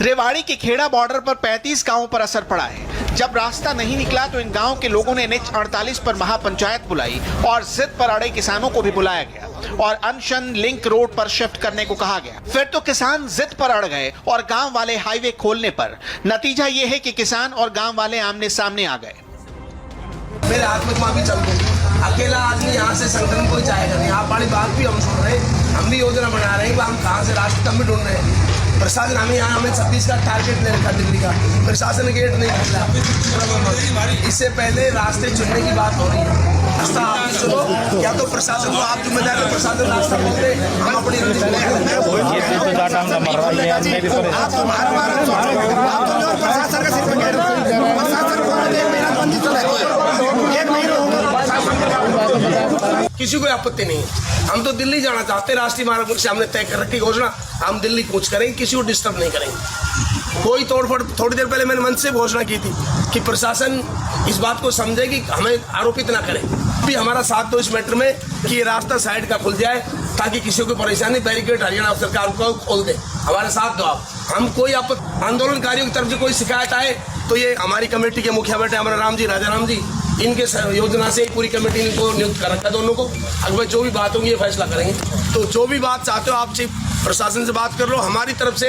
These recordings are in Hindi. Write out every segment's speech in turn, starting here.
रेवाड़ी के खेड़ा बॉर्डर पर 35 गांवों पर असर पड़ा है। जब रास्ता नहीं निकला तो इन गांवों के लोगों ने NH 48 पर महापंचायत बुलाई और जिद पर अड़े किसानों को भी बुलाया गया और अनशन लिंक रोड पर शिफ्ट करने को कहा गया। फिर तो किसान जिद पर अड़ गए और गांव वाले हाईवे खोलने पर। नतीजा ये है कि किसान और गांव वाले आमने सामने आ गए। मेरे हाथ में माफी चल गई। अकेला आदमी यहाँ से संगठन कोई जाएगा नहीं। आप वाली बात भी हम सुन रहे हैं, हम भी योजना बना रहे हैं, हम कहाँ से रास्ते हम भी ढूंढ रहे हैं। प्रशासन हमें 26 का टारगेट ले रखा दिल्ली का, प्रशासन गेट नहीं खोला। इससे पहले रास्ते चुनने की बात हो रही है। रास्ता आप चुनो या तो प्रशासन को आप जिम्मेदार हो, प्रशासन रास्ता खोलते, हम अपनी किसी को आपत्ति नहीं है। हम तो दिल्ली जाना चाहते हैं। राष्ट्रीय मार्ग से हमने तय कर रखी घोषणा, हम दिल्ली कूच करेंगे, किसी को डिस्टर्ब नहीं करेंगे। कोई तोड़फोड़, थोड़ी देर पहले मैंने मंच से घोषणा की थी कि प्रशासन इस बात को समझे कि हमें आरोपित ना करे। भी हमारा साथ दो इस मैटर में कि ये रास्ता साइड का खुल जाए ताकि किसी को परेशानी, बैरिकेड हरियाणा सरकार को खोल दे। हमारे साथ दो आप। हम कोई आंदोलनकारियों की तरफ से कोई शिकायत आए तो ये हमारी कमेटी के मुखिया बैठे हमारा राम जी, राजा राम जी, इनके योजना से पूरी कमेटी इनको नियुक्त कर रखा दोनों को। अगर जो भी बात होगी ये फैसला करेंगे। तो जो भी बात चाहते हो आप चीफ प्रशासन से बात कर लो। हमारी तरफ से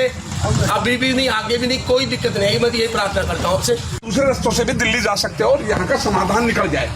अभी भी नहीं, आगे भी नहीं, कोई दिक्कत नहीं है। मैं यही प्रार्थना करता हूँ आपसे। दूसरे रास्तों से भी दिल्ली जा सकते हो और यहाँ का समाधान निकल जाए।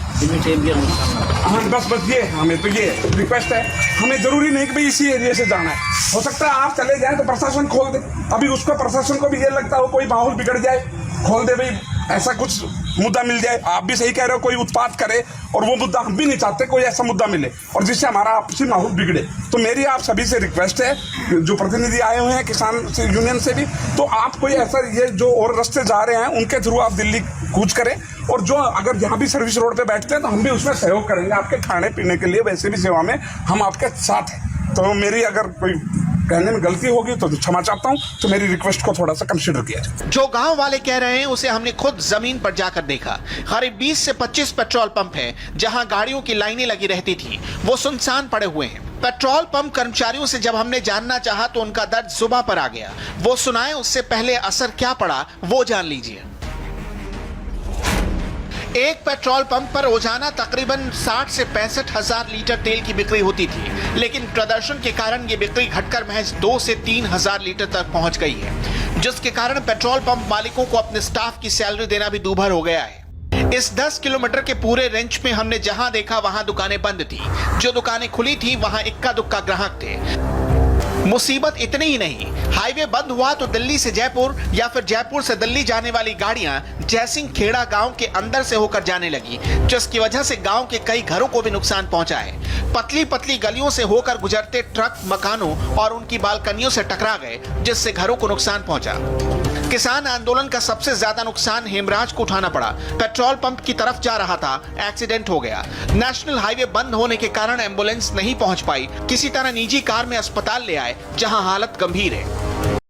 हाँ बस ये हमें तो ये रिक्वेस्ट है। हमें जरूरी नहीं कि भाई इसी एरिया से जाना है। हो सकता है आप चले जाएं तो प्रशासन खोल दे। अभी उसको प्रशासन को भी ये लगता हो कोई माहौल बिगड़ जाए, खोल दे भाई, ऐसा कुछ मुद्दा मिल जाए। आप भी सही कह रहे हो, कोई उत्पात करे और वो मुद्दा हम भी नहीं चाहते कोई ऐसा मुद्दा मिले और जिससे हमारा आपसी माहौल बिगड़े। तो मेरी आप सभी से रिक्वेस्ट है, जो प्रतिनिधि आए हुए हैं किसान यूनियन से भी, तो आप कोई ऐसा ये जो और रास्ते जा रहे हैं उनके थ्रू आप दिल्ली कूच करें। और जो अगर यहाँ भी सर्विस रोड पे बैठते हैं तो हम भी उसमें सहयोग करेंगे आपके खाने पीने के लिए, वैसे भी सेवा में हम आपके साथ हैं। तो मेरी अगर कोई कहने में गलती होगी तो क्षमा चाहता हूँ। तो मेरी रिक्वेस्ट को थोड़ा सा कंसिडर किया जाए। जो गांव वाले कह रहे हैं उसे हमने खुद जमीन पर जाकर देखा। करीब 20 से 25 पेट्रोल पंप हैं जहां गाड़ियों की लाइनें लगी रहती थी, वो सुनसान पड़े हुए हैं। पेट्रोल पंप कर्मचारियों से जब हमने जानना चाहा तो उनका दर्द सुबह पर आ गया। वो सुनाए उससे पहले असर क्या पड़ा वो जान लीजिए। एक पेट्रोल पंप पर रोजाना तकरीबन 60 से 65 हजार लीटर तेल की बिक्री होती थी, लेकिन प्रदर्शन के कारण ये बिक्री घटकर महज 2 से 3 हजार लीटर तक पहुंच गई है, जिसके कारण पेट्रोल पंप मालिकों को अपने स्टाफ की सैलरी देना भी दूभर हो गया है। इस 10 किलोमीटर के पूरे रेंज में हमने जहां देखा वहां दुकानें बंद थी, जो दुकानें खुली थी वहां इक्का दुक्का ग्राहक थे। मुसीबत इतनी ही नहीं, हाईवे बंद हुआ तो दिल्ली से जयपुर या फिर जयपुर से दिल्ली जाने वाली गाड़ियां जयसिंह खेड़ा गांव के अंदर से होकर जाने लगी, जिसकी वजह से गांव के कई घरों को भी नुकसान पहुंचा है। पतली पतली गलियों से होकर गुजरते ट्रक मकानों और उनकी बालकनियों से टकरा गए, जिससे घरों को नुकसान पहुंचा। किसान आंदोलन का सबसे ज्यादा नुकसान हेमराज को उठाना पड़ा। पेट्रोल पंप की तरफ जा रहा था, एक्सीडेंट हो गया। नेशनल हाईवे बंद होने के कारण एम्बुलेंस नहीं पहुंच पाई। किसी तरह निजी कार में अस्पताल ले आए, जहां हालत गंभीर है।